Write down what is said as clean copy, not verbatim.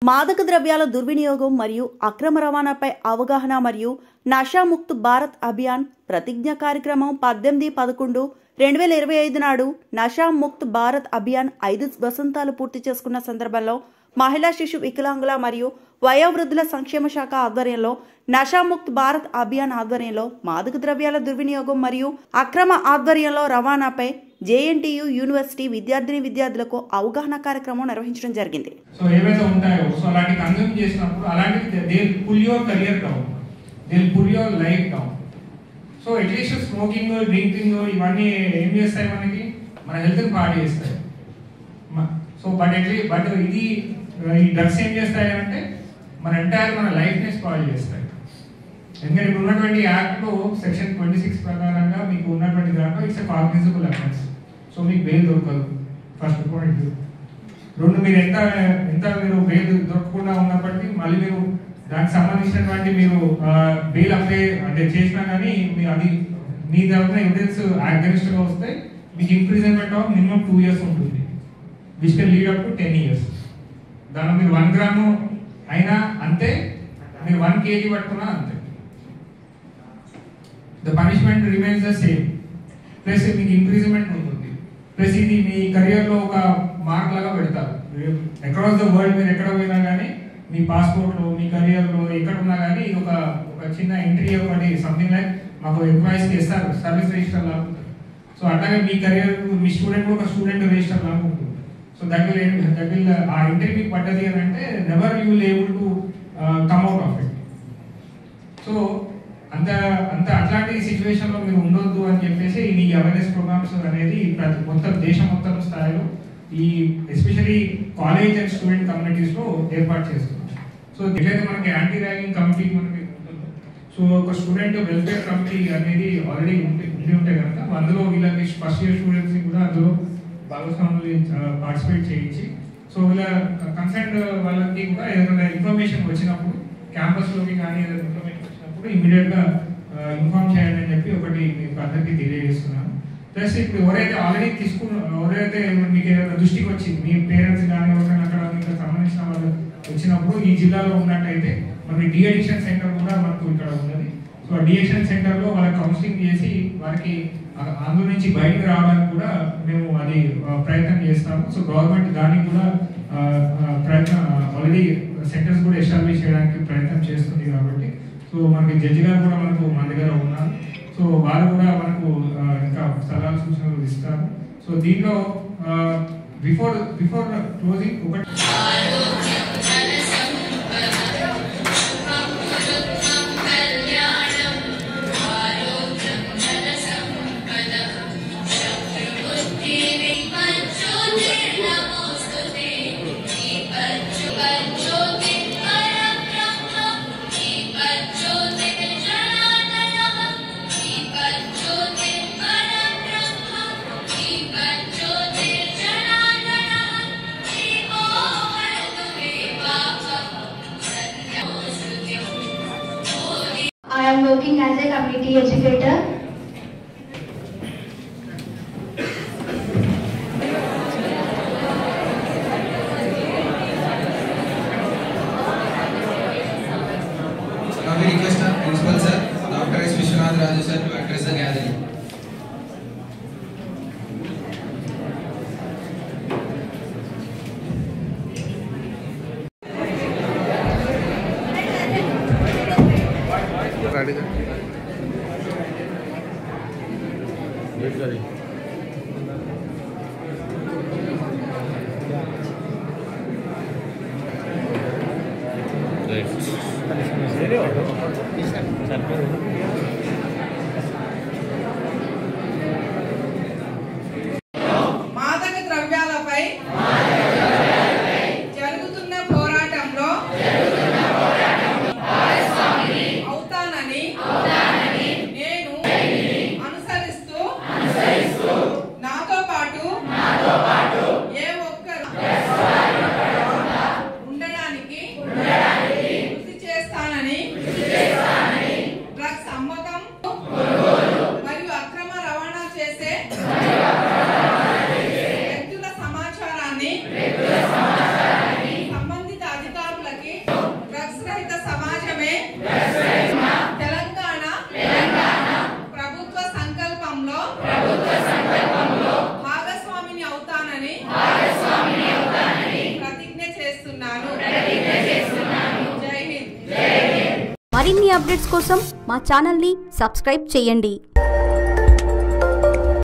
మాదక ద్రవ్యాల దుర్వినియోగం మరియు అక్రమ రవాణాపై అవగాహన మరియు నషాముక్త్ భారత్ అభియాన్ ప్రతిజ్ఞ కార్యక్రమం 18-11-2025 నాడు నషాముక్త్ భారత్ అభియాన్ 5 వసంతాలు పూర్తి చేసుకున్న సందర్భంలో మహిళా శిశు వికలాంగుల మరియు వయోవృద్ధుల సంక్షేమ శాఖ ఆధ్వర్యంలో నషాముక్త్ భారత్ అభియాన్ ఆధ్వర్యంలో మాదక ద్రవ్యాల దుర్వినియోగం మరియు అక్రమ ఆధ్వర్యంలో రవాణాపై జేఎన్టీయూ యూనివర్సిటీ విద్యార్థులకు అవగాహన కార్యక్రమం నిర్వహించడం జరిగింది. సో ఏవైతే ఉంటాయో సో అలాంటి కన్జ్యూమ్ చేసినప్పుడు అలాంటి they pull your career down, they pull your life down. So at least smoking, drinking ఇవన్నీ ఏం చేస్తాయి, మనకి మన హెల్త్ని పాడు చేస్తాయి. సో బట్ ఇది ఈ డ్రగ్స్ ఏం చేస్తాయి అంటే మన ఎంటైర్ మన లైఫ్ని స్పాయిల్ చేస్తాయి. ఎందుకంటే ఇప్పుడు ఉన్నటువంటి యాక్ట్లో సెక్షన్ 26 ప్రకారంగా మీకు ఉన్నటువంటి దాంట్లో it's a cognizable offence. So మీకు బెయిల్ దొరకదు, ఫస్ట్ పాయింట్. రెండు, మీరు ఎంత మీరు బెయిల్ దొరకకుండా ఉన్నప్పటికీ మళ్ళీ మీరు దానికి సంబంధించినటువంటి మీరు బెయిల్ అప్లై అంటే చేసినా కానీ అది మీ తరఫున ఎవిడెన్స్ అగెన్స్ట్గా వస్తే మీకు ఇంప్రిజన్మెంట్ ఆఫ్ మినిమం 2 years ఉంటుంది, which can lead up to 10 years. దానిలో మీరు 1 గ్రాము అయినా అంతే, మీరు 1 kg పట్టుకున్నా అంతే. The punishment remains the same, plus మీకు ఇంప్రిజన్మెంట్ ఉంటుంది, ప్లస్ ఇది మీ కెరియర్లో ఒక మార్క్ లాగా పెడతారు. అక్రాస్ ద వరల్డ్ మీరు ఎక్కడ పోయినా కానీ మీ పాస్పోర్ట్లో, మీ కెరియర్లో ఎక్కడ ఉన్నా కానీ ఇది ఒక చిన్న ఎంట్రీ ఒకటి సంథింగ్ లైక్ మాకు ఎంప్లాయీస్కి ఇస్తారు, సర్వీస్ రిజిస్టర్ లాగా ఉంటుంది. సో అట్లాగే మీ కెరియర్ మీ స్టూడెంట్ ఒక స్టూడెంట్ రిజిస్టర్ లాగా ఉంటుంది. సో దట్ విల్ ఆ ఎంట్రీ మీకు పడ్డది అని అంటే never you will able to come out of it. So అట్లాంటి సిచ్యువేషన్లో మీరు ఉండొద్దు అని చెప్పేసి ఈ అవేర్నెస్ ప్రోగ్రామ్స్ అనేది మొత్తం దేశం మొత్తం స్థాయిలో ఈ ఎస్పెషలీ కాలేజ్ అండ్ స్టూడెంట్ కమ్యూనిటీస్లో ఏర్పాటు చేస్తున్నాం. సో ఎట్లయితే మనకి యాంటీ ర్యాగింగ్ కమిటీ మనకి ఉంటుందో, సో ఒక స్టూడెంట్ వెల్ఫేర్ కమిటీ అనేది ఆల్రెడీ ఉంటే కనుక అందులో వీళ్ళకి ఫస్ట్ ఇయర్ స్టూడెంట్స్ని కూడా అందులో భాగస్వాములు పార్టిసిపేట్ చేయించి, సో వీళ్ళ కన్సర్న్ వాళ్ళకి కూడా ఏదైనా ఇన్ఫర్మేషన్ వచ్చినప్పుడు క్యాంపస్లోకి కానీ ఏదైనా ఇన్ఫర్మేషన్ వచ్చినప్పుడు ఇమీడియట్గా ఇన్ఫార్మ్ చేయండి అని చెప్పి ఒకటి మీకు అందరికీ తెలియజేస్తున్నాను. ప్లస్ ఇప్పుడు ఎవరైతే ఆల్రెడీ ఎవరైతే మీకు ఏదైనా దృష్టికి వచ్చింది, మీ పేరెంట్స్ కానీ ఎవరైనా అక్కడ మీకు సంబంధించిన వాళ్ళు వచ్చినప్పుడు ఈ జిల్లాలో ఉన్నట్టయితే మనకి డిఅడిక్షన్ సెంటర్ కూడా మనకు ఇక్కడ ఉన్నది. సో డిఅడిక్షన్ సెంటర్లో వాళ్ళకి కౌన్సిలింగ్ చేసి వారికి అందులో నుంచి బయటకు రావడానికి కూడా మేము అది ప్రయత్నం చేస్తాము. సో గవర్నమెంట్ దానికి కూడా ఆల్రెడీ సెంటర్స్ కూడా ఎస్టాబ్లిష్ చేయడానికి ప్రయత్నం చేస్తుంది. కాబట్టి సో మనకి జడ్జి గారు కూడా మన దగ్గర ఉన్నారు. సో వారు కూడా మనకు ఇంకా సలహాలు సూచనలు ఇస్తారు. సో దీంట్లో బిఫోర్ క్లోజింగ్ ఒకటి I am working as a community educator. Now we request our principal sir, Dr. S. Vishwanath Raju sir, to address the gathering. Wait करें। మాదక ద్రవ్యాలపై జరుగుతున్న పోరాటంలో అవుతానని నేను అనుసరిస్తూ నాతో పాటు ఏ ఒక్కరు ఉండడానికి కృషి చేస్తానని డ్రగ్స్ అమ్మకం మరియు అక్రమ రవాణా చేసే వ్యక్తుల సమాచారాన్ని సంబంధిత అధికారులకు జై హింద్. మరిన్ని అప్డేట్స్ కోసం మా ఛానల్ని సబ్స్క్రైబ్ చేయండి.